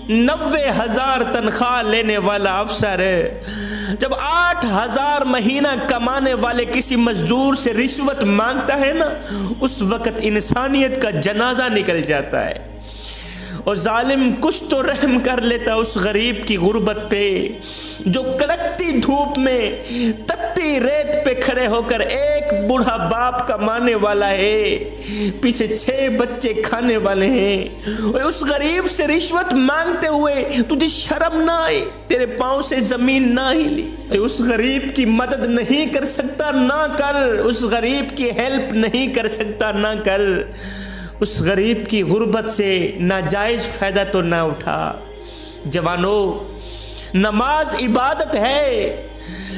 90,000 تنخواہ لینے والا افسر جب 8,000 مہینہ کمانے والے کسی مزدور سے رشوت مانگتا ہے نا، اس وقت انسانیت کا جنازہ نکل جاتا ہے۔ اور ظالم کچھ تو رحم کر لیتا اس غریب کی غربت پہ، جو کڑکتی دھوپ میں تتی ریت پہ کھڑے ہو کر ایک بوڑھا باپ کمانے والا ہے، پیچھے 6 بچے کھانے والے ہیں، اور اس غریب سے رشوت مانگتے ہوئے تجھے شرم نہ آئی، تیرے پاؤں سے زمین نہ ہلی۔ اس غریب کی مدد نہیں کر سکتا نہ کر، اس غریب کی ہیلپ نہیں کر سکتا نہ کر، اس غریب کی غربت سے ناجائز فائدہ تو نہ اٹھا۔ جوانو، نماز عبادت ہے،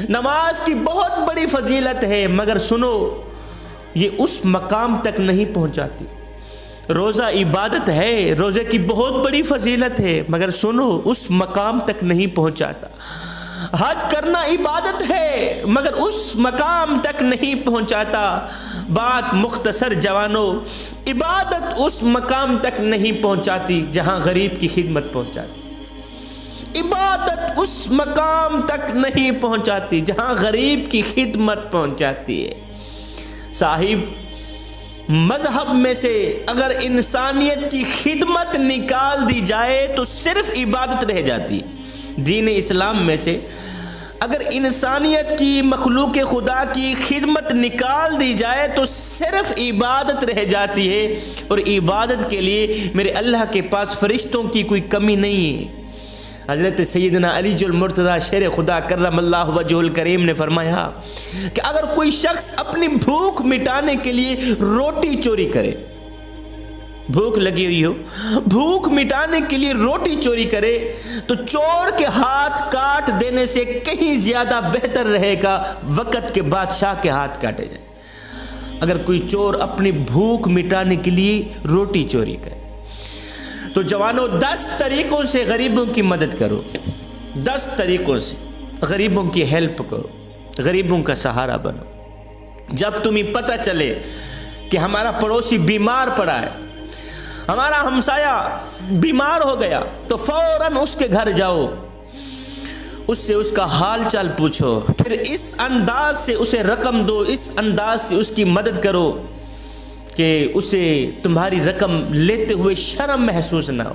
نماز کی بہت بڑی فضیلت ہے، مگر سنو یہ اس مقام تک نہیں پہنچاتی۔ روزہ عبادت ہے، روزے کی بہت بڑی فضیلت ہے، مگر سنو اس مقام تک نہیں پہنچاتا۔ حج کرنا عبادت ہے مگر اس مقام تک نہیں پہنچاتا۔ بات مختصر جوانو، عبادت اس مقام تک نہیں پہنچاتی جہاں غریب کی خدمت پہنچاتی، عبادت اس مقام تک نہیں پہنچاتی جہاں غریب کی خدمت پہنچاتی ہے۔ صاحب، مذہب میں سے اگر انسانیت کی خدمت نکال دی جائے تو صرف عبادت رہ جاتی۔ دین اسلام میں سے اگر انسانیت کی، مخلوق خدا کی خدمت نکال دی جائے تو صرف عبادت رہ جاتی ہے، اور عبادت کے لیے میرے اللہ کے پاس فرشتوں کی کوئی کمی نہیں ہے۔ حضرت سیدنا علی المرتضیٰ شیر خدا کرم اللہ وجہ الکریم نے فرمایا کہ اگر کوئی شخص اپنی بھوک مٹانے کے لیے روٹی چوری کرے، بھوک لگی ہوئی ہو، بھوک مٹانے کے لیے روٹی چوری کرے، تو چور کے ہاتھ کاٹ دینے سے کہیں زیادہ بہتر رہے گا وقت کے بادشاہ کے ہاتھ کاٹے جائیں۔ اگر کوئی چور اپنی بھوک مٹانے کے لیے روٹی چوری کرے تو جوانوں 10 طریقوں سے غریبوں کی مدد کرو، 10 طریقوں سے غریبوں کی ہیلپ کرو، غریبوں کا سہارا بنو۔ جب تمہیں پتہ چلے کہ ہمارا پڑوسی بیمار پڑا ہے، ہمارا ہمسایہ بیمار ہو گیا، تو فوراً اس کے گھر جاؤ، اس سے اس کا حال چال پوچھو، پھر اس انداز سے اسے رقم دو، اس انداز سے اس کی مدد کرو کہ اسے تمہاری رقم لیتے ہوئے شرم محسوس نہ ہو۔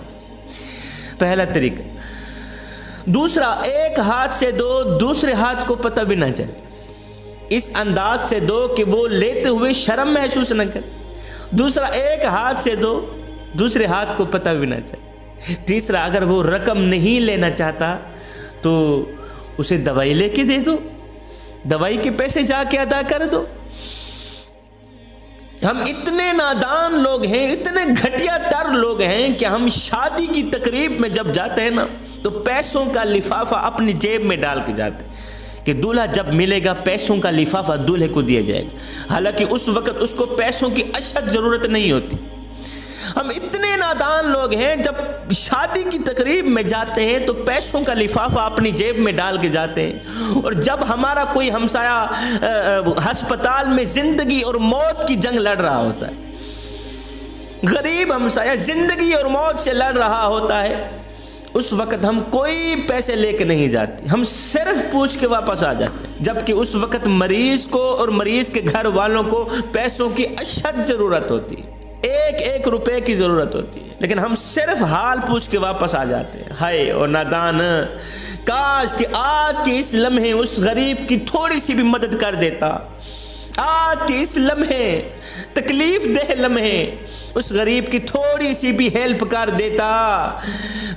پہلا طریقہ۔ دوسرا، ایک ہاتھ سے دو، دوسرے ہاتھ کو پتہ بھی نہ چلے، اس انداز سے دو کہ وہ لیتے ہوئے شرم محسوس نہ کرے۔ دوسرا، ایک ہاتھ سے دو، دوسرے ہاتھ کو پتہ بھی نہ چلے۔ تیسرا، اگر وہ رقم نہیں لینا چاہتا تو اسے دوائی لے کے دے دو، دوائی کے پیسے جا کے ادا کر دو۔ ہم اتنے نادان لوگ ہیں، اتنے گھٹیا تر لوگ ہیں کہ ہم شادی کی تقریب میں جب جاتے ہیں نا تو پیسوں کا لفافہ اپنی جیب میں ڈال کے جاتے ہیں کہ دولہا جب ملے گا پیسوں کا لفافہ دولہے کو دیا جائے گا، حالانکہ اس وقت اس کو پیسوں کی اشد ضرورت نہیں ہوتی۔ ہم اتنے نادان لوگ ہیں، جب شادی کی تقریب میں جاتے ہیں تو پیسوں کا لفافہ اپنی جیب میں ڈال کے جاتے ہیں، اور جب ہمارا کوئی ہمسایہ ہسپتال میں زندگی اور موت کی جنگ لڑ رہا ہوتا ہے، غریب ہمسایہ زندگی اور موت سے لڑ رہا ہوتا ہے، اس وقت ہم کوئی پیسے لے کے نہیں جاتے، ہم صرف پوچھ کے واپس آ جاتے ہیں، جبکہ اس وقت مریض کو اور مریض کے گھر والوں کو پیسوں کی اشد ضرورت ہوتی ہے، ایک روپے کی ضرورت ہوتی ہے، لیکن ہم صرف حال پوچھ کے واپس آ جاتے ہیں۔ ہائے اور نادان، کاش کہ آج کے اس لمحے اس غریب کی تھوڑی سی بھی مدد کر دیتا، آج کے اس لمحے تکلیف دہ لمحے اس غریب کی تھوڑی سی بھی ہیلپ کر دیتا،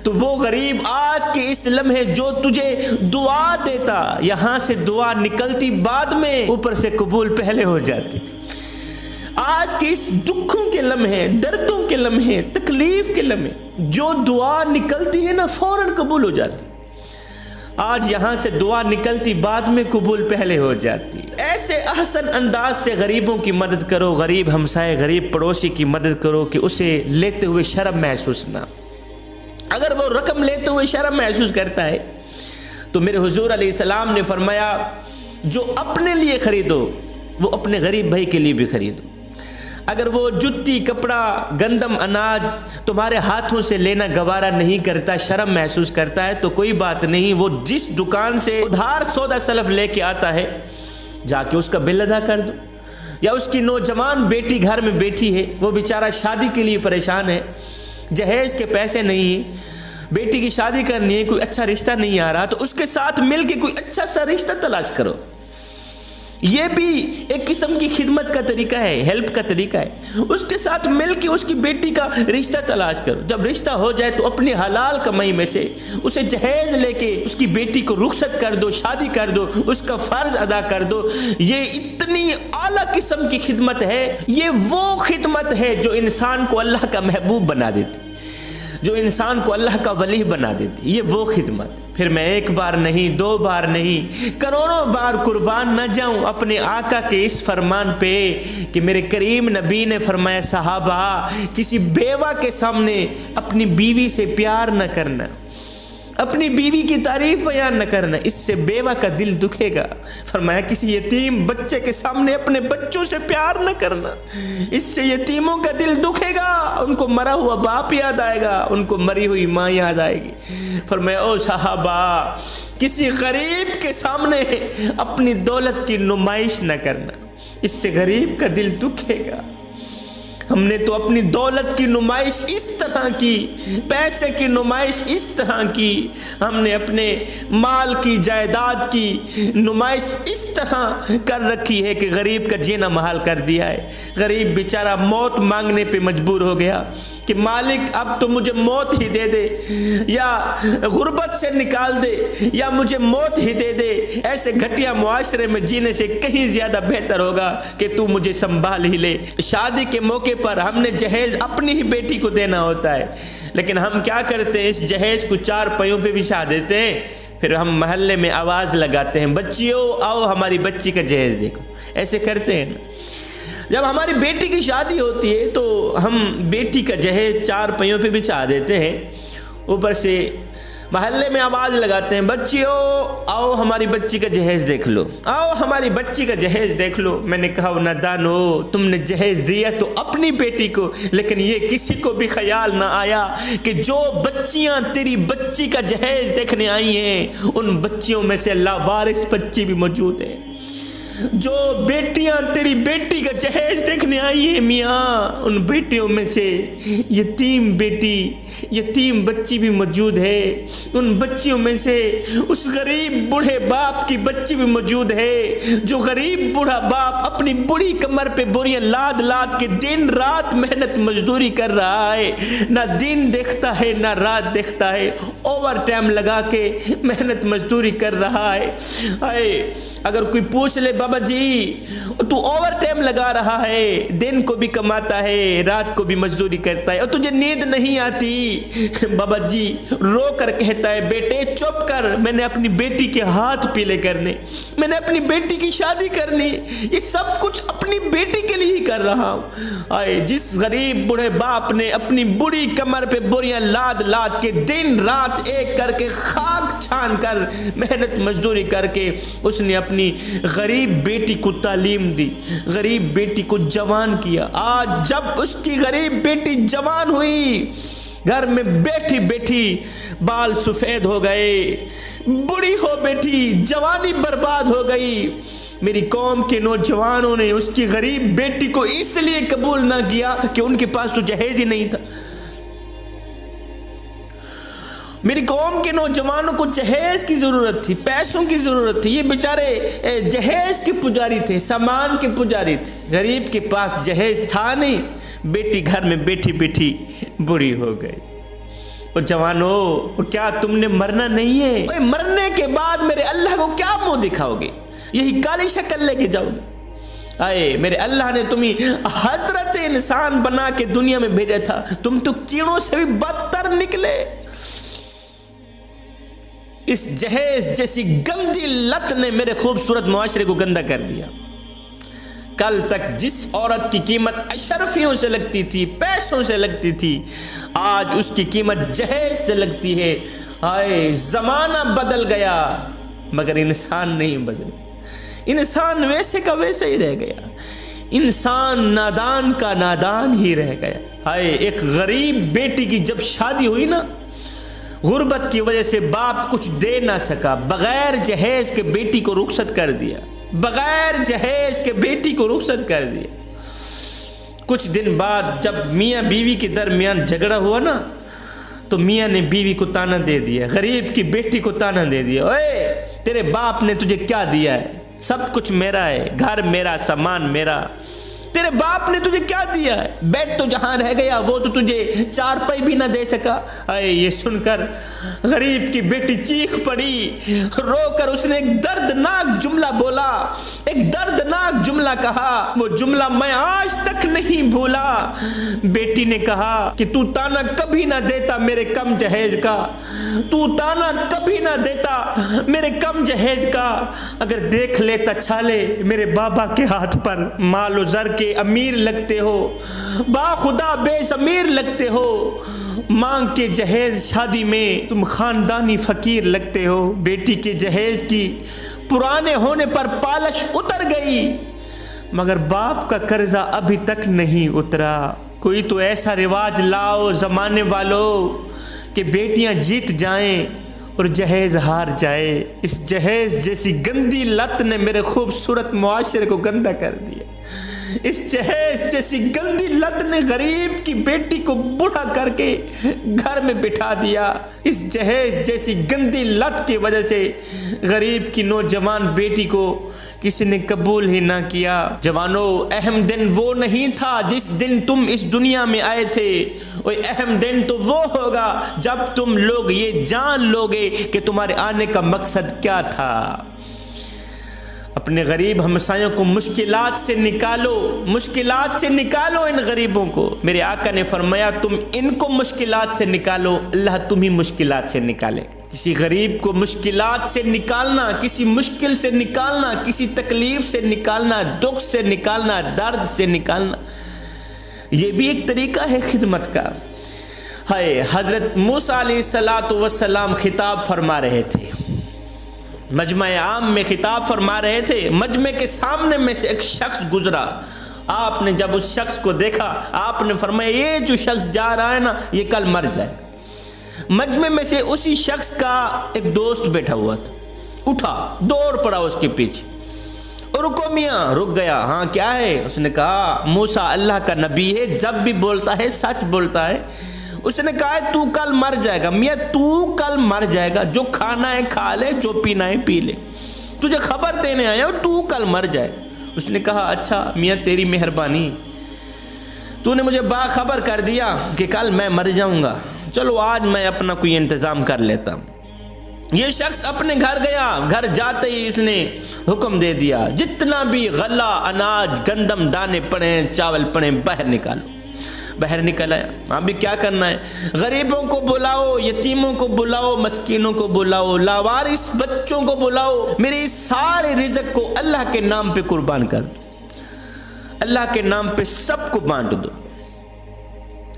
تو وہ غریب آج کے اس لمحے جو تجھے دعا دیتا، یہاں سے دعا نکلتی بعد میں، اوپر سے قبول پہلے ہو جاتی۔ آج کے اس دکھوں کے لمحے، دردوں کے لمحے، تکلیف کے لمحے جو دعا نکلتی ہے نا فوراً قبول ہو جاتی، آج یہاں سے دعا نکلتی بعد میں قبول پہلے ہو جاتی۔ ایسے احسن انداز سے غریبوں کی مدد کرو، غریب ہمسائے، غریب پڑوسی کی مدد کرو کہ اسے لیتے ہوئے شرم محسوس نہ۔ اگر وہ رقم لیتے ہوئے شرم محسوس کرتا ہے تو میرے حضور علیہ السلام نے فرمایا جو اپنے لیے خریدو وہ اپنے غریب بھائی کے لیے بھی خریدو۔ اگر وہ جتی کپڑا گندم اناج تمہارے ہاتھوں سے لینا گوارا نہیں کرتا، شرم محسوس کرتا ہے، تو کوئی بات نہیں، وہ جس دکان سے ادھار سودا سلف لے کے آتا ہے جا کے اس کا بل ادا کر دو۔ یا اس کی نوجوان بیٹی گھر میں بیٹھی ہے، وہ بیچارہ شادی کے لیے پریشان ہے، جہیز کے پیسے نہیں ہیں، بیٹی کی شادی کرنی ہے، کوئی اچھا رشتہ نہیں آ رہا، تو اس کے ساتھ مل کے کوئی اچھا سا رشتہ تلاش کرو۔ یہ بھی ایک قسم کی خدمت کا طریقہ ہے، ہیلپ کا طریقہ ہے۔ اس کے ساتھ مل کے اس کی بیٹی کا رشتہ تلاش کرو، جب رشتہ ہو جائے تو اپنی حلال کمائی میں سے اسے جہیز لے کے اس کی بیٹی کو رخصت کر دو، شادی کر دو، اس کا فرض ادا کر دو۔ یہ اتنی اعلیٰ قسم کی خدمت ہے، یہ وہ خدمت ہے جو انسان کو اللہ کا محبوب بنا دیتی، جو انسان کو اللہ کا ولی بنا دیتی، یہ وہ خدمت۔ پھر میں ایک بار نہیں، دو بار نہیں، کروڑوں بار قربان نہ جاؤں اپنے آقا کے اس فرمان پہ کہ میرے کریم نبی نے فرمایا، صحابہ کسی بیوہ کے سامنے اپنی بیوی سے پیار نہ کرنا، اپنی بیوی کی تعریف بیان نہ کرنا، اس سے بیوہ کا دل دکھے گا۔ فرمایا کسی یتیم بچے کے سامنے اپنے بچوں سے پیار نہ کرنا، اس سے یتیموں کا دل دکھے گا، ان کو مرا ہوا باپ یاد آئے گا، ان کو مری ہوئی ماں یاد آئے گی۔ فرمایا او صحابہ کسی غریب کے سامنے اپنی دولت کی نمائش نہ کرنا، اس سے غریب کا دل دکھے گا۔ ہم نے تو اپنی دولت کی نمائش اس طرح کی، پیسے کی نمائش اس طرح کی، ہم نے اپنے مال کی جائیداد کی نمائش اس طرح کر رکھی ہے کہ غریب کا جینا محال کر دیا ہے۔ غریب بیچارہ موت مانگنے پہ مجبور ہو گیا کہ مالک اب تو مجھے موت ہی دے دے، یا غربت سے نکال دے، یا مجھے موت ہی دے دے۔ ایسے گھٹیا معاشرے میں جینے سے کہیں زیادہ بہتر ہوگا کہ تو مجھے سنبھال ہی لے۔ شادی کے موقع پر ہم نے جہیز اپنی ہی بیٹی کو دینا ہوتا ہے، لیکن ہم کیا کرتے ہیں، اس جہیز کو 4 پایوں پہ بچھا دیتے ہیں، پھر ہم محلے میں آواز لگاتے ہیں، بچیوں آؤ ہماری بچی کا جہیز دیکھو۔ ایسے کرتے ہیں نا۔ جب ہماری بیٹی کی شادی ہوتی ہے تو ہم بیٹی کا جہیز 4 پایوں پہ بچھا دیتے ہیں، اوپر سے محلے میں آواز لگاتے ہیں، بچیوں آؤ ہماری بچی کا جہیز دیکھ لو، آؤ ہماری بچی کا جہیز دیکھ لو۔ میں نے کہا نادانو، تم نے جہیز دیا تو اپنی بیٹی کو، لیکن یہ کسی کو بھی خیال نہ آیا کہ جو بچیاں تیری بچی کا جہیز دیکھنے آئی ہیں ان بچیوں میں سے لاوارث بچی بھی موجود ہے۔ جو بیٹیاں تیری بیٹی کا جہیز دیکھنے آئی ہیں میاں، ان بیٹیوں میں سے یتیم بیٹی، یتیم بچی بھی موجود ہے، ان بچیوں میں سے اس غریب بوڑھے باپ کی بچی بھی موجود ہے، جو غریب بوڑھا باپ اپنی بڑی کمر پہ بوریاں لاد لاد کے دن رات محنت مزدوری کر رہا ہے، نہ دن دیکھتا ہے نہ رات دیکھتا ہے، اوور ٹائم لگا کے محنت مزدوری کر رہا ہے۔ اگر کوئی پوچھ لے بابا جی تو اوور ٹائم لگا رہا ہے، دن کو بھی کماتا ہے رات کو بھی مزدوری کرتا ہے، اور تجھے نیند نہیں آتی، بابا جی رو کر کہتا ہے بیٹے چپ کر، میں نے اپنی بیٹی کے ہاتھ پیلے کرنے، میں نے اپنی بیٹی کی شادی کرنی، یہ سب کچھ اپنی بیٹی کے لیے ہی کر رہا ہوں۔ جس غریب بوڑھے باپ نے اپنی بڑی کمر پہ بوریاں لاد لاد کے دن رات ایک کر کے خاک چھان کر محنت مزدوری کر کے اس نے اپنی غریب بیٹی کو تعلیم دی، غریب بیٹی کو جوان کیا، آج جب اس کی غریب بیٹی جوان ہوئی، گھر میں بیٹھی بیٹھی بال سفید ہو گئے، بڑی ہو بیٹھی، جوانی برباد ہو گئی، میری قوم کے نوجوانوں نے اس کی غریب بیٹی کو اس لیے قبول نہ کیا کہ ان کے پاس تو جہیز ہی نہیں تھا۔ میری قوم کے نوجوانوں کو جہیز کی ضرورت تھی، پیسوں کی ضرورت تھی، یہ بیچارے جہیز کے پجاری تھے، سامان کے پجاری تھے، غریب کے پاس جہیز تھا نہیں، بیٹی گھر میں بیٹھی بیٹھی بڑی ہو گئی۔ اور جوانوں کیا تم نے مرنا نہیں ہے؟ مرنے کے بعد میرے اللہ کو کیا منہ دکھاؤ گے؟ یہی کالی شکل لے کے جاؤ گے؟ میرے اللہ نے تمہیں حضرت انسان بنا کے دنیا میں بھیجا تھا، تم تو کیڑوں سے بھی بدتر نکلے۔ اس جہیز جیسی گندی لت نے میرے خوبصورت معاشرے کو گندا کر دیا۔ کل تک جس عورت کی قیمت اشرفیوں سے لگتی تھی، پیسوں سے لگتی تھی، آج اس کی قیمت جہیز سے لگتی ہے۔ زمانہ بدل گیا مگر انسان نہیں بدل، انسان ویسے کا ویسے ہی رہ گیا۔ انسان نادان کا نادان ہی رہ گیا. ہائے ایک غریب بیٹی کی جب شادی ہوئی نا، غربت کی وجہ سے باپ کچھ دے نہ سکا، بغیر جہیز کے بیٹی کو رخصت کر دیا، بغیر جہیز کے بیٹی کو رخصت کر دیا. کچھ دن بعد جب میاں بیوی کے درمیان جھگڑا ہوا نا، تو میاں نے بیوی کو تانا دے دیا، غریب کی بیٹی کو تانا دے دیا، اوے تیرے باپ نے تجھے کیا دیا ہے؟ سب کچھ میرا ہے، گھر میرا، سامان میرا. تیرے باپ نے تجھے کیا دیا ہے؟ بیڈ تو جہاں رہ گیا وہ تو تجھے چارپائی بھی نہ دے سکا. اے یہ سن کر غریب کی بیٹی چیخ پڑی، رو کر اس نے ایک دردناک جملہ بولا، ایک دردناک جملہ کہا. وہ جملہ میں آج تک نہیں بھولا. بیٹی نے کہا کہ تو تانا کبھی نہ دیتا میرے کم جہیز کا، تو تانا کبھی نہ دیتا میرے کم جہیز کا. اگر دیکھ لیتا چھالے میرے بابا کے ہاتھ پر، مال و زر کے امیر لگتے ہو، با خدا بے ضمیر لگتے ہو، مانگ کے جہیز شادی میں تم خاندانی فقیر لگتے ہو. بیٹی کے جہیز کی پرانے ہونے پر پالش اتر گئی، مگر باپ کا قرضہ ابھی تک نہیں اترا. کوئی تو ایسا رواج لاؤ زمانے والوں کہ بیٹیاں جیت جائیں اور جہیز ہار جائے. اس جہیز جیسی گندی لت نے میرے خوبصورت معاشرے کو گندا کر دیا. اس جہیز جیسی گندی لت نے غریب کی بیٹی کو بوڑھا کر کے گھر میں بٹھا دیا. اس جہیز جیسی گندی لت کی وجہ سے غریب کی نوجوان بیٹی کو کسی نے قبول ہی نہ کیا. جوانوں، اہم دن وہ نہیں تھا جس دن تم اس دنیا میں آئے تھے، اور اہم دن تو وہ ہوگا جب تم لوگ یہ جان لوگے کہ تمہارے آنے کا مقصد کیا تھا. اپنے غریب ہمسایوں کو مشکلات سے نکالو، مشکلات سے نکالو ان غریبوں کو. میرے آقا نے فرمایا تم ان کو مشکلات سے نکالو، اللہ تمہیں مشکلات سے نکالے. کسی غریب کو مشکلات سے نکالنا، کسی مشکل سے نکالنا، کسی تکلیف سے نکالنا، دکھ سے نکالنا، درد سے نکالنا، یہ بھی ایک طریقہ ہے خدمت کا. ہائے حضرت موسیٰ علیہ السلام خطاب فرما رہے تھے، مجمع عام میں خطاب فرما رہے تھے. مجمع کے سامنے میں سے ایک شخص گزرا. آپ نے جب اس شخص کو دیکھا، آپ نے فرمایا یہ جو شخص جا رہا ہے نا یہ کل مر جائے گا. مجمع میں سے اسی شخص کا ایک دوست بیٹھا ہوا تھا، اٹھا دوڑ پڑا اس کے پیچھے، اور رکو میاں. رک گیا. ہاں کیا ہے؟ اس نے کہا موسیٰ اللہ کا نبی ہے، جب بھی بولتا ہے سچ بولتا ہے. اس نے کہا تو کل مر جائے گا. میاں تو کل مر جائے گا، جو کھانا ہے کھا لے، جو پینا ہے پی لے، تجھے خبر دینے آیا ہوں تو کل مر جائے. اس نے کہا اچھا میاں تیری مہربانی، تو نے مجھے باخبر کر دیا کہ کل میں مر جاؤں گا، چلو آج میں اپنا کوئی انتظام کر لیتا ہوں. یہ شخص اپنے گھر گیا. گھر جاتے ہی اس نے حکم دے دیا جتنا بھی غلہ، اناج، گندم دانے پڑے ہیں، چاول پڑے ہیں، باہر نکالو. باہر نکل آیا. ابھی کیا کرنا ہے؟ غریبوں کو بلاؤ، یتیموں کو بلاؤ، مسکینوں کو بلاؤ، لاوارث بچوں کو بلاؤ، میرے سارے رزق کو اللہ کے نام پہ قربان کر دو، اللہ کے نام پہ سب کو بانٹ دو.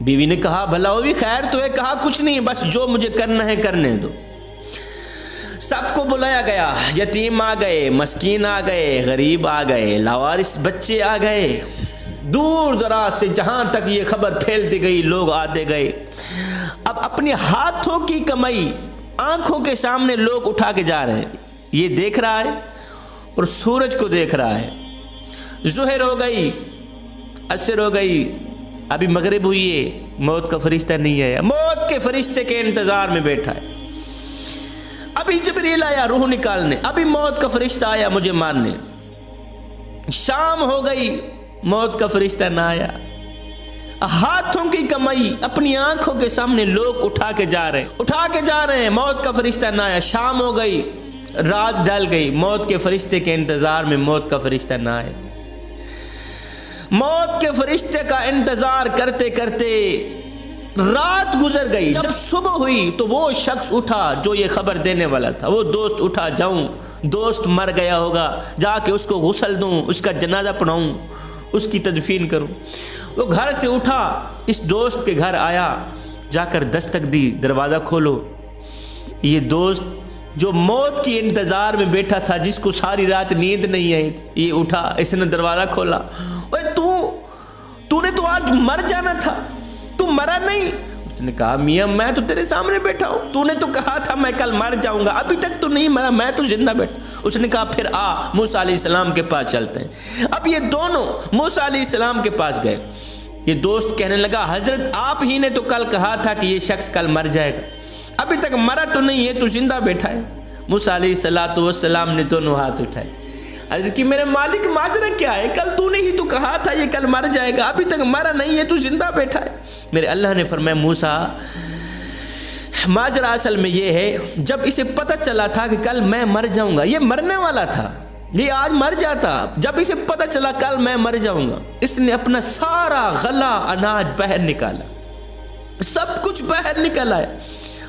بیوی نے کہا بھلا ہوئی خیر تو ہے. کہا کچھ نہیں، بس جو مجھے کرنا ہے کرنے دو. سب کو بلایا گیا. یتیم آ گئے، مسکین آ گئے، غریب آ گئے، لاوارث بچے آ گئے. دور دراز سے جہاں تک یہ خبر پھیلتی گئی لوگ آتے گئے. اب اپنے ہاتھوں کی کمائی آنکھوں کے سامنے لوگ اٹھا کے جا رہے ہیں. یہ دیکھ رہا ہے اور سورج کو دیکھ رہا ہے. ظہر ہو گئی، عصر ہو گئی، ابھی مغرب ہوئی ہے، موت کا فرشتہ نہیں آیا. موت کے فرشتے کے انتظار میں بیٹھا ہے. ابھی جبریل آیا روح نکالنے، ابھی موت کا فرشتہ آیا مجھے مارنے. شام ہو گئی، موت کا فرشتہ نہ آیا. ہاتھوں کی کمائی اپنی آنکھوں کے سامنے لوگ اٹھا کے جا رہے ہیں، موت کا فرشتہ نہ آیا. شام ہو گئی، رات ڈل گئی، موت کے فرشتے کے انتظار میں موت کا فرشتہ نہ آیا. موت کے فرشتے کا انتظار کرتے کرتے رات گزر گئی. جب صبح ہوئی تو وہ شخص اٹھا جو یہ خبر دینے والا تھا. وہ دوست اٹھا، جاؤں دوست مر گیا ہوگا، جا کے اس کو غسل دوں، اس کا جنازہ پڑھاؤں، اس کی تدفین کروں. وہ گھر سے اٹھا، اس دوست کے گھر آیا، جا کر دستک دی، دروازہ کھولو. یہ دوست جو موت کی انتظار میں بیٹھا تھا، جس کو ساری رات نیند نہیں آئی تھی، یہ اٹھا، اس نے دروازہ کھولا. اوے تو نے تو آج مر جانا تھا، تو مرا نہیں۔ اس نے کہا میاں میں تو تیرے سامنے بیٹھا ہوں، تو نے تو کہا تھا میں کل مر جاؤں گا، ابھی تک تو نہیں مرا، میں تو زندہ بیٹھا۔ اس نے کہا پھر آ موسیٰ علیہ السلام کے پاس چلتے ہیں۔ اب یہ دونوں موسیٰ علیہ السلام کے پاس گئے۔ یہ دوست کہنے لگا حضرت آپ ہی نے تو کل کہا تھا کہ یہ شخص کل مر جائے گا، ابھی تک مرا تو نہیں ہے، تو زندہ بیٹھا ہے۔ موسیٰ علیہ السلام نے دونوں ہاتھ اٹھائے، عرض کی میرے مالک ماجرا کیا ہے؟ کل تو نے ہی تو کہا تھا یہ کل مر جائے گا، ابھی تک مرا نہیں ہے، تو زندہ بیٹھا ہے۔ میرے اللہ نے فرمایا موسیٰ ماجرا اصل میں یہ ہے، جب اسے پتہ چلا تھا کہ کل میں مر جاؤں گا، یہ مرنے والا تھا، یہ آج مر جاتا، جب اسے پتہ چلا کل میں مر جاؤں گا، اس نے اپنا سارا غلہ اناج باہر نکالا، سب کچھ باہر نکالا ہے۔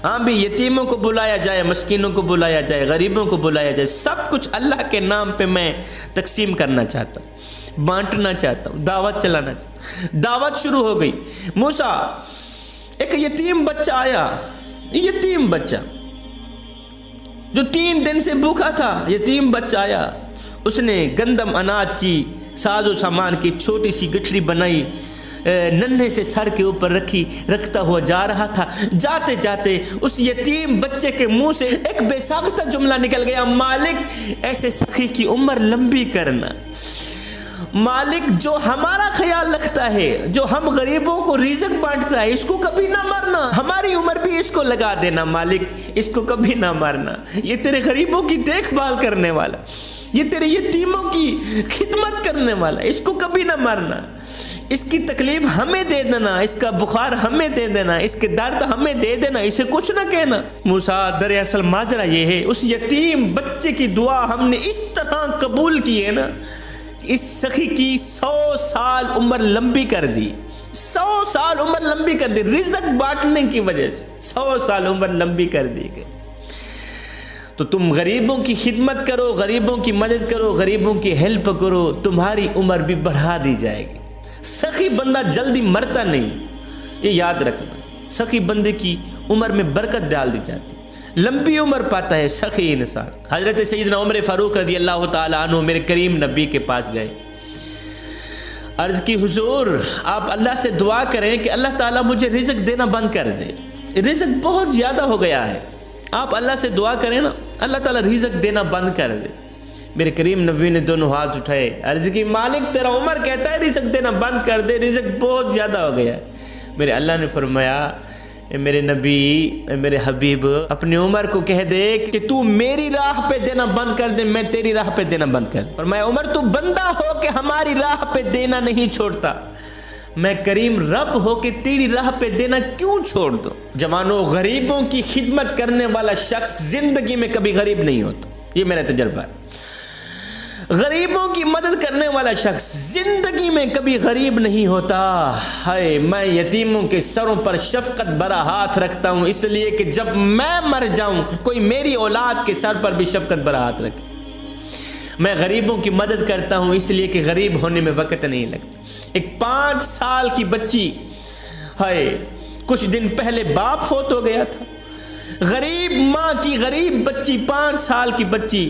ہاں بھی یتیموں کو بلایا جائے، مسکینوں کو بلایا جائے، غریبوں کو بلایا جائے، سب کچھ اللہ کے نام پہ میں تقسیم کرنا چاہتا ہوں، بانٹنا چاہتا ہوں، دعوت چلانا چاہتا ہوں۔ دعوت شروع ہو گئی۔ موسیٰ ایک یتیم بچہ آیا، یتیم بچہ جو 3 دن سے بھوکا تھا، یتیم بچہ آیا، اس نے گندم اناج کی ساز و سامان کی چھوٹی سی گٹھڑی بنائی، ننھے سے سر کے اوپر رکھتا ہوا جا رہا تھا۔ جاتے جاتے اس یتیم بچے کے منہ سے ایک بے ساختہ جملہ نکل گیا، مالک ایسے سخی کی عمر لمبی کرنا۔ مالک جو ہمارا خیال رکھتا ہے، جو ہم غریبوں کو رزق بانٹتا ہے، اس کو کبھی نہ مارنا، ہماری عمر بھی اس کو لگا دینا، مالک اس کو کبھی نہ مارنا، یہ تیرے غریبوں کی دیکھ بھال کرنے والا، یہ تیرے یتیموں کی خدمت کرنے والا، اس کو کبھی نہ مارنا، اس کی تکلیف ہمیں دے دینا، اس کا بخار ہمیں دے دینا، اس کے درد ہمیں دے دینا، اسے کچھ نہ کہنا۔ موسیٰ دراصل ماجرا یہ ہے، اس یتیم بچے کی دعا ہم نے اس طرح قبول کی ہے نا، اس سخی کی 100 سال عمر لمبی کر دی، 100 سال عمر لمبی کر دی، رزق بانٹنے کی وجہ سے 100 سال عمر لمبی کر دی گئی۔ تو تم غریبوں کی خدمت کرو، غریبوں کی مدد کرو، غریبوں کی ہیلپ کرو، تمہاری عمر بھی بڑھا دی جائے گی۔ سخی بندہ جلدی مرتا نہیں، یہ یاد رکھنا، سخی بندے کی عمر میں برکت ڈال دی جاتی، لمبی عمر پاتا ہے سخی انسان۔ حضرت سیدنا عمر فاروق رضی اللہ تعالیٰ عنہ میرے کریم نبی کے پاس گئے، عرض کی حضور آپ اللہ سے دعا کریں کہ اللہ تعالیٰ مجھے رزق دینا بند کر دے، رزق بہت زیادہ ہو گیا ہے، آپ اللہ سے دعا کریں نا اللہ تعالیٰ رزق دینا بند کر دے۔ میرے کریم نبی نے دونوں ہاتھ اٹھائے، عرض کی مالک تیرا عمر کہتا ہے رزق دینا بند کر دے، رزق بہت زیادہ ہو گیا ہے۔ میرے اللہ نے فرمایا اے میرے نبی، اے میرے حبیب، اپنی عمر کو کہہ دے کہ تو میری راہ پہ دینا بند کر دے، میں تیری راہ پہ دینا بند کر دے۔ فرمایا عمر تو بندہ ہو کہ ہماری راہ پہ دینا نہیں چھوڑتا، میں کریم رب ہو کہ تیری راہ پہ دینا کیوں چھوڑ دو؟ جوانوں، غریبوں کی خدمت کرنے والا شخص زندگی میں کبھی غریب نہیں ہوتا، یہ میرا تجربہ ہے۔ غریبوں کی مدد کرنے والا شخص زندگی میں کبھی غریب نہیں ہوتا۔ ہائے، میں یتیموں کے سروں پر شفقت بھرا ہاتھ رکھتا ہوں، اس لیے کہ جب میں مر جاؤں کوئی میری اولاد کے سر پر بھی شفقت بھرا ہاتھ رکھے۔ میں غریبوں کی مدد کرتا ہوں اس لیے کہ غریب ہونے میں وقت نہیں لگتا۔ ایک 5 سال کی بچی، ہائے، کچھ دن پہلے باپ فوت ہو گیا تھا، غریب ماں کی غریب بچی، 5 سال کی بچی،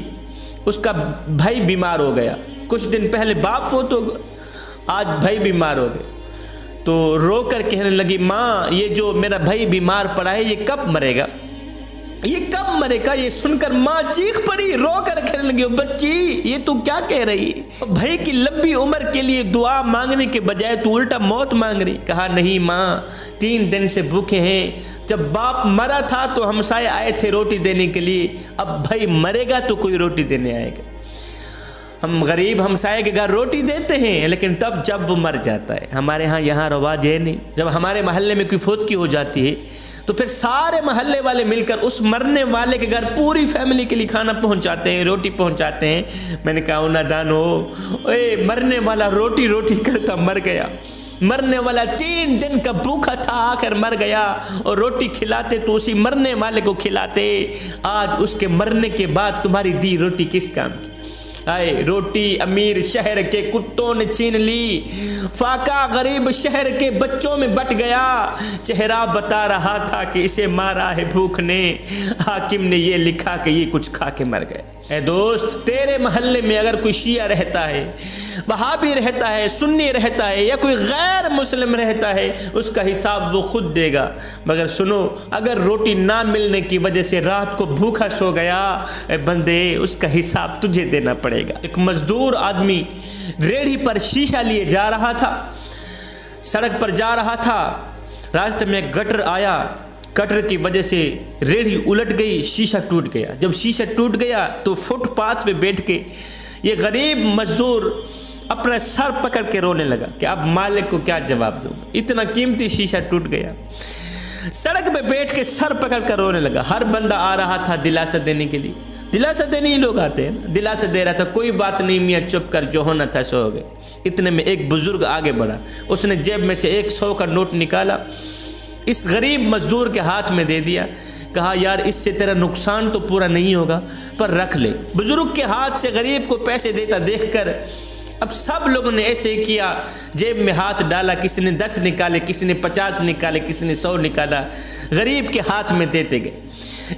اس کا بھائی بیمار ہو گیا، کچھ دن پہلے باپ فوت ہو گیا، آج بھائی بیمار ہو گیا، تو رو کر کہنے لگی ماں یہ جو میرا بھائی بیمار پڑا ہے یہ کب مرے گا، یہ کب مرے گا؟ یہ سن کر ماں چیخ پڑی، رو کر کہنے لگی بچی یہ تو کیا کہہ رہی ہے؟ بھائی کی لمبی عمر کے لیے دعا مانگنے کے بجائے تو الٹا موت مانگ رہی۔ کہا نہیں ماں، 3 دن سے بھوکے ہیں، جب باپ مرا تھا تو ہمسائے آئے تھے روٹی دینے کے لیے، اب بھائی مرے گا تو کوئی روٹی دینے آئے گا۔ ہم غریب ہمسائے کے گھر روٹی دیتے ہیں لیکن تب جب وہ مر جاتا ہے، ہمارے ہاں یہاں رواج ہے نہیں، جب ہمارے محلے میں کوئی فوتگی ہو جاتی ہے تو پھر سارے محلے والے مل کر اس مرنے والے کے گھر پوری فیملی کے لیے کھانا پہنچاتے ہیں، روٹی پہنچاتے ہیں۔ میں نے کہا نادان ہو، اے مرنے والا روٹی روٹی کرتا مر گیا، مرنے والا 3 دن کا بھوکا تھا آخر مر گیا، اور روٹی کھلاتے تو اسی مرنے والے کو کھلاتے، آج اس کے مرنے کے بعد تمہاری دی روٹی کس کام کی؟ آئے روٹی امیر شہر کے کتوں نے چھین لی، فاقہ غریب شہر کے بچوں میں بٹ گیا، چہرہ بتا رہا تھا کہ اسے مارا ہے بھوک نے، حاکم نے یہ لکھا کہ یہ کچھ کھا کے مر گئے۔ اے دوست، تیرے محلے میں اگر کوئی شیعہ رہتا ہے، وہابی رہتا ہے، سنی رہتا ہے، یا کوئی غیر مسلم رہتا ہے، اس کا حساب وہ خود دے گا، مگر سنو، اگر روٹی نہ ملنے کی وجہ سے رات کو بھوکا سو گیا، اے بندے، اس کا حساب تجھے دینا پڑے گا۔ ایک مزدور آدمی ریڑھی پر شیشہ لیے جا رہا تھا، سڑک پر جا رہا تھا، راستے میں گٹر آیا، گٹر کی وجہ سے ریڑھی الٹ گئی، شیشہ ٹوٹ گیا۔ جب شیشہ ٹوٹ گیا تو فٹ پاتھ پہ بیٹھ کے یہ غریب مزدور اپنا سر پکڑ کے رونے لگا کہ اب مالک کو کیا جواب دوں گا، اتنا قیمتی شیشہ ٹوٹ گیا۔ سڑک پہ بیٹھ کے سر پکڑ کر رونے لگا۔ ہر بندہ آ رہا تھا دلاسا دینے کے لیے، دلاسا دینے ہی لوگ آتے ہیں، دلاسا دے رہا تھا، کوئی بات نہیں میاں چپ کر، جو ہونا تھا سو ہو گئے۔ اتنے میں ایک بزرگ آگے بڑھا، اس نے جیب میں سے 100 کا نوٹ نکالا، اس غریب مزدور کے ہاتھ میں دے دیا، کہا یار اس سے تیرا نقصان تو پورا نہیں ہوگا پر رکھ لے۔ بزرگ کے ہاتھ سے غریب کو پیسے دیتا دیکھ کر اب سب لوگوں نے ایسے ہی کیا، جیب میں ہاتھ ڈالا، کسی نے 10 نکالے، کسی نے 50 نکالے، کسی نے 100 نکالا، غریب کے ہاتھ میں دیتے گئے،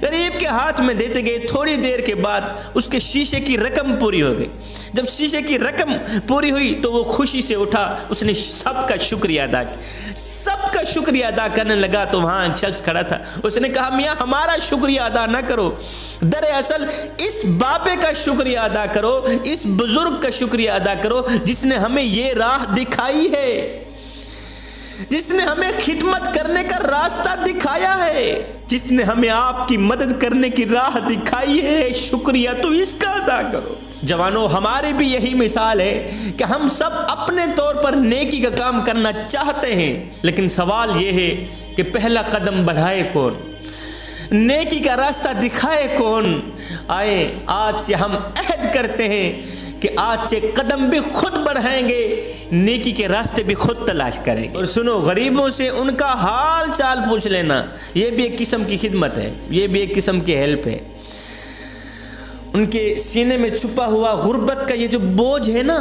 غریب کے ہاتھ میں دیتے گئے۔ تھوڑی دیر کے بعد اس کے شیشے کی رقم پوری ہو گئی۔ جب شیشے کی رقم پوری ہوئی تو وہ خوشی سے اٹھا، اس نے سب کا شکریہ ادا کیا، سب کا شکریہ ادا کرنے لگا تو وہاں ایک شخص کھڑا تھا، اس نے کہا میاں ہمارا شکریہ ادا نہ کرو، دراصل اس بابے کا شکریہ ادا کرو، اس بزرگ کا شکریہ ادا کرو جس نے ہمیں یہ راہ دکھائی ہے، جس نے ہمیں خدمت کرنے کا راستہ دکھایا ہے، جس نے ہمیں آپ کی مدد کرنے کی راہ دکھائی ہے، شکریہ تو اس کا ادا کرو۔ جوانوں، ہماری بھی یہی مثال ہے کہ ہم سب اپنے طور پر نیکی کا کام کرنا چاہتے ہیں، لیکن سوال یہ ہے کہ پہلا قدم بڑھائے کون، نیکی کا راستہ دکھائے کون؟ آئے آج سے ہم عہد کرتے ہیں کہ آج سے قدم بھی خود بڑھائیں گے، نیکی کے راستے بھی خود تلاش کریں گے۔ اور سنو، غریبوں سے ان کا حال چال پوچھ لینا، یہ بھی ایک قسم کی خدمت ہے، یہ بھی ایک قسم کی ہیلپ ہے۔ ان کے سینے میں چھپا ہوا غربت کا یہ جو بوجھ ہے نا،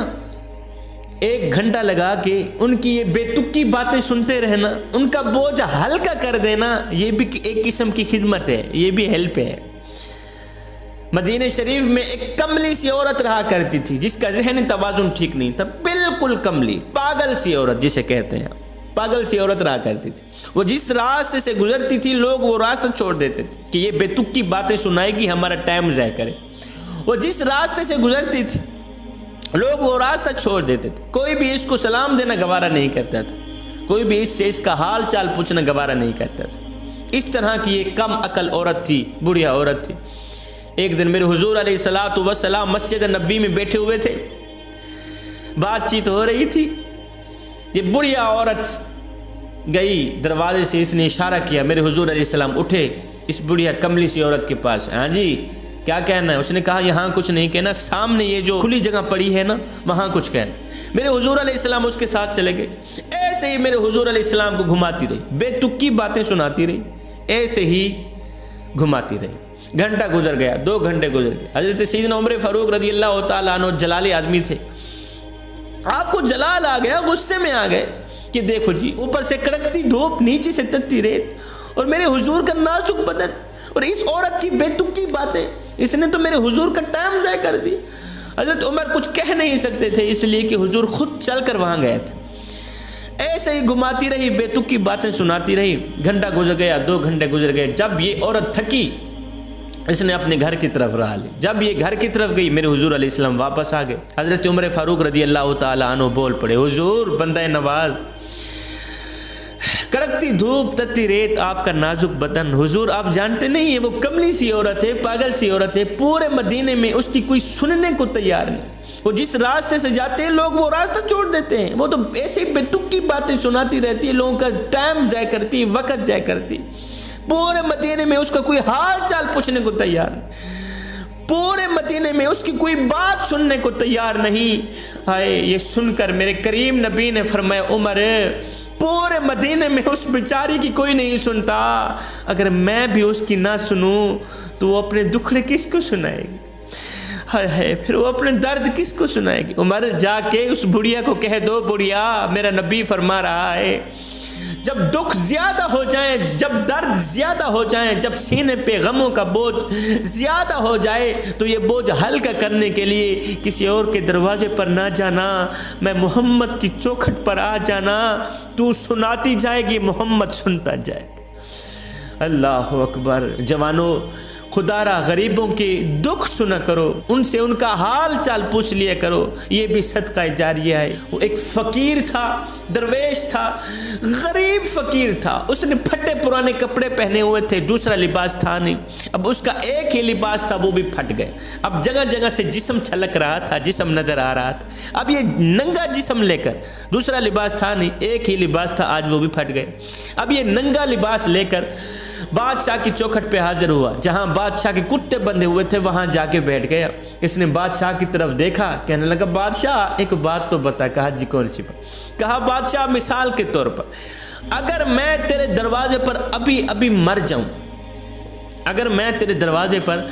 1 گھنٹہ لگا کے ان کی یہ بے تکی باتیں سنتے رہنا، ان کا بوجھ ہلکا کر دینا، یہ بھی ایک قسم کی خدمت ہے، یہ بھی ہیلپ ہے۔ مدینہ شریف میں ایک کملی سی عورت رہا کرتی تھی جس کا ذہنی توازن ٹھیک نہیں تھا، بالکل کملی، پاگل سی عورت جسے کہتے ہیں، پاگل سی عورت رہا کرتی تھی۔ وہ جس راستے سے گزرتی تھی لوگ وہ راستہ چھوڑ دیتے تھے کہ یہ بے تکی باتیں سنائے گی، ہمارا ٹائم ضائع کرے۔ وہ جس راستے سے گزرتی تھی لوگ وہ راستہ چھوڑ دیتے تھے، کوئی بھی اس کو سلام دینا گوارا نہیں کرتا تھا، کوئی بھی اس سے اس کا حال چال پوچھنا گوارا نہیں کرتا تھا۔ اس طرح کی یہ کم عقل عورت تھی، بڑھیا عورت تھی۔ ایک دن میرے حضور علیہ الصلوۃ والسلام مسجد نبوی میں بیٹھے ہوئے تھے، بات چیت ہو رہی تھی، یہ بڑھیا عورت گئی دروازے سے، اس نے اشارہ کیا، میرے حضور علیہ السلام اٹھے اس بڑھیا کملی سی عورت کے پاس، ہاں جی کیا کہنا ہے؟ اس نے کہا یہاں کچھ نہیں کہنا، سامنے یہ جو کھلی جگہ پڑی ہے نا وہاں کچھ کہنا۔ میرے حضور علیہ السلام اس کے ساتھ چلے گئے، ایسے ہی میرے حضور علیہ السلام کو گھماتی رہی، بے تکی باتیں سناتی رہی، ایسے ہی گھماتی رہی۔ گھنٹہ گزر گیا، 2 گھنٹے گزر گئے۔ حضرت سیدنا عمر فاروق رضی اللہ تعالیٰ عنہ جلالی آدمی تھے، آپ کو جلال آ گیا، غصے میں آ گئے کہ دیکھو جی، اوپر سے کڑکتی دھوپ، نیچے سے تتی ریت، اور میرے حضور کا نازک بدن، اور اس عورت کی بے تکی باتیں، اس نے تو میرے حضور کا ٹائم ضائع کر دی۔ حضرت عمر کچھ کہہ نہیں سکتے تھے، اس لیے کہ حضور خود چل کر وہاں گئے تھے۔ ایسے ہی گھماتی رہی، بے تکی باتیں سناتی رہی، گھنٹہ گزر گیا، 2 گھنٹے گزر گئے۔ جب یہ عورت تھکی اس نے اپنے گھر کی طرف راہ لی، جب یہ گھر کی طرف گئی میرے حضور علیہ السلام واپس آ گئے۔ حضرت عمر فاروق رضی اللہ تعالیٰ عنہ بول پڑے، حضور بندہ نواز، کڑکتی دھوپ تتی ریت، آپ کا نازک بدن، حضور آپ جانتے نہیں ہے وہ کملی سی عورت ہے، پاگل سی عورت ہے، پورے مدینے میں اس کی کوئی سننے کو تیار نہیں، وہ جس راستے سے جاتے ہیں لوگ وہ راستہ چھوڑ دیتے ہیں، وہ تو ایسے بے تکی باتیں سناتی رہتی ہے، لوگوں کا ٹائم ضائع کرتی، وقت ضائع کرتی، پورے مدینے میں اس کا کوئی حال چال پوچھنے کو تیار نہیں، پورے مدینے میں اس کی کوئی بات سننے کو تیار نہیں۔ ہائے، یہ سن کر میرے کریم نبی نے فرمایا، عمر پورے مدینے میں اس بیچاری کی کوئی نہیں سنتا، اگر میں بھی اس کی نہ سنوں تو وہ اپنے دکھڑے کس کو سنائے گی؟ ہائے ہائے پھر وہ اپنے درد کس کو سنائے گی؟ عمر جا کے اس بڑھیا کو کہہ دو، بڑھیا میرا نبی فرما رہا ہے جب دکھ زیادہ ہو جائیں، جب درد زیادہ ہو جائیں، جب سینے پہ غموں کا بوجھ زیادہ ہو جائے تو یہ بوجھ ہلکا کرنے کے لیے کسی اور کے دروازے پر نہ جانا، میں محمد کی چوکھٹ پر آ جانا، تو سناتی جائے گی، محمد سنتا جائے گا۔ اللہ اکبر۔ جوانوں، خدا را غریبوں کے دکھ سنا کرو، ان سے ان کا حال چال پوچھ لیا کرو، یہ بھی صدقہ جاریہ ہے۔ وہ ایک فقیر تھا، درویش تھا، غریب فقیر تھا، اس نے پھٹے پرانے کپڑے پہنے ہوئے تھے، دوسرا لباس تھا نہیں، اب اس کا ایک ہی لباس تھا، وہ بھی پھٹ گئے، اب جگہ جگہ سے جسم چھلک رہا تھا، جسم نظر آ رہا تھا، اب یہ ننگا جسم لے کر، دوسرا لباس تھا نہیں، ایک ہی لباس تھا، آج وہ بھی پھٹ گئے، اب یہ ننگا لباس لے کر بادشاہ کی چوکھٹ پہ حاضر ہوا، جہاں بادشاہ کے کتے بندھے ہوئے تھے وہاں جا کے بیٹھ گیا۔ اس نے بادشاہ کی طرف دیکھا، کہنے لگا بادشاہ ایک بات تو بتا۔ کہا جی کون سی بات؟ کہا بادشاہ مثال کے طور پر اگر میں تیرے دروازے پر ابھی مر جاؤں، اگر میں تیرے دروازے پر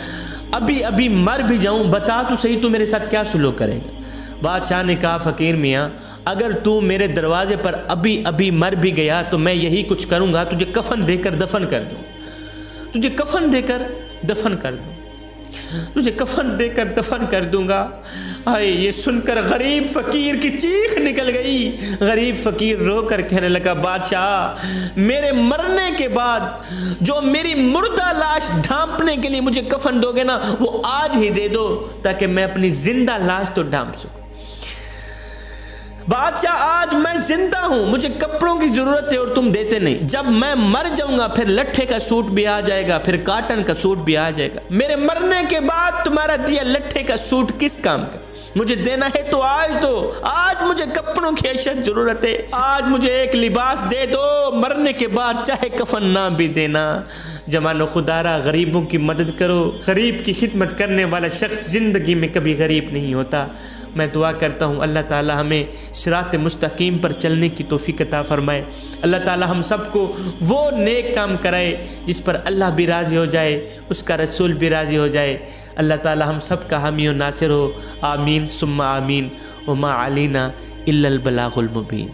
ابھی مر بھی جاؤں، بتا تو صحیح تو میرے ساتھ کیا سلوک کرے گا؟ بادشاہ نے کہا فقیر میاں اگر تو میرے دروازے پر ابھی مر بھی گیا تو میں یہی کچھ کروں گا، تجھے کفن دے کر دفن کر دوں، تجھے کفن دے کر دفن کر دوں، تجھے کفن دے کر دفن کر دوں گا۔ آئے یہ سن کر غریب فقیر کی چیخ نکل گئی، غریب فقیر رو کر کہنے لگا بادشاہ میرے مرنے کے بعد جو میری مردہ لاش ڈھانپنے کے لیے مجھے کفن دو گے نا وہ آج ہی دے دو تاکہ میں اپنی زندہ لاش تو ڈھانپ سکوں۔ بادشاہ آج میں زندہ ہوں، مجھے کپڑوں کی ضرورت ہے اور تم دیتے نہیں، جب میں مر جاؤں گا پھر لٹھے کا سوٹ بھی آ جائے گا، پھر کاٹن کا سوٹ بھی آ جائے گا، میرے مرنے کے بعد تمہارا دیا لٹھے کا سوٹ کس کام کا؟ مجھے دینا ہے تو آج دو، آج مجھے کپڑوں کی اشد ضرورت ہے، آج مجھے ایک لباس دے دو، مرنے کے بعد چاہے کفن نہ بھی دینا۔ جوانو خدا را غریبوں کی مدد کرو، غریب کی خدمت کرنے والا شخص زندگی میں کبھی غریب نہیں ہوتا۔ میں دعا کرتا ہوں اللہ تعالی ہمیں صراط مستقیم پر چلنے کی توفیق عطا فرمائے، اللہ تعالی ہم سب کو وہ نیک کام کرائے جس پر اللہ بھی راضی ہو جائے، اس کا رسول بھی راضی ہو جائے، اللہ تعالی ہم سب کا حامی و ناصر ہو، آمین ثم آمین، وما علینا الا البلاغ المبین۔